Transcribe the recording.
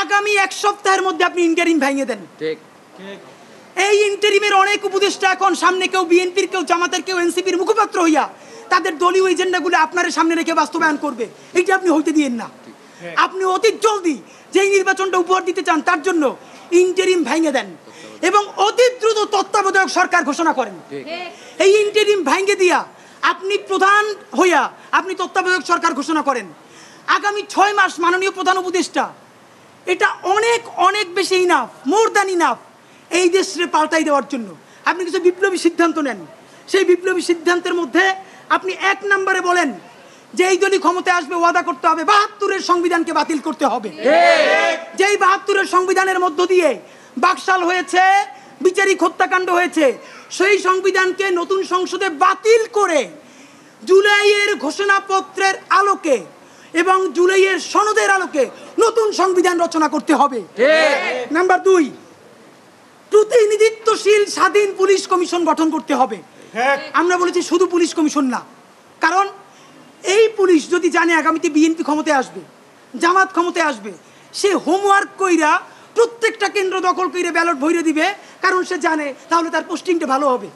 আগামী এক সপ্তাহের মধ্যে আপনি ইন্টারিম ভেঙে দেন। ঠিক। এই ইন্টারিমের অনেক উপদেষ্টা এখন সামনে কেউ বিএনপির, কেউ জামাতের, কেউ এনসিপির মুখপাত্র হইয়া তাদের দলীয় এজেন্ডাগুলো আপনার সামনে রেখে বাস্তবায়ন করবে। এইটা আপনি হইতে দিয়েন না। আপনি অতি জলদি যেই নির্বাচনটা উপহার দিতে চান তার জন্য ইন্টারিম ভেঙে দেন এবং অতি দ্রুত তত্ত্বাবধায়ক সরকার ঘোষণা করেন। এই ইন্টারিম ভেঙে দিয়া আপনি প্রধান হইয়া আপনি তত্ত্বাবধায়ক সরকার ঘোষণা করেন। আগামী 6 মাস মাননীয় প্রধান উপদেষ্টা, এটা অনেক অনেক বেশি ইনাফ, মোর দ্যান ইনাফ এই দেশে পাল্টাই দেওয়ার জন্য। আপনি কিছু বিপ্লবী সিদ্ধান্ত নেন। সেই বিপ্লবী সিদ্ধান্তের মধ্যে আপনি 1 নম্বরে বলেন যে এই দলই ক্ষমতায় আসবে ওয়াদা করতে হবে 72-এর সংবিধানকে বাতিল করতে হবে। যেই 72-এর সংবিধানের মধ্য দিয়ে বাকশাল হয়েছে, বিচারিক হত্যাকাণ্ড হয়েছে, সেই সংবিধানকে নতুন সংসদে বাতিল করে জুলাইয়ের ঘোষণাপত্রের আলোকে এবং জুলাইয়ের সনদের আলোকে নতুন সংবিধান রচনা করতে হবে। নাম্বার 2, প্রতিনিধিত্বশীল স্বাধীন পুলিশ কমিশন গঠন করতে হবে। আমরা বলেছি শুধু পুলিশ কমিশন না, কারণ এই পুলিশ যদি জানে আগামীতে বিএনপি ক্ষমতায় আসবে, জামাত ক্ষমতায় আসবে, সে হোমওয়ার্ক কইরা প্রত্যেকটা কেন্দ্র দখল করে ব্যালট ভরে দিবে, কারণ সে জানে তাহলে তার পোস্টিংটা ভালো হবে।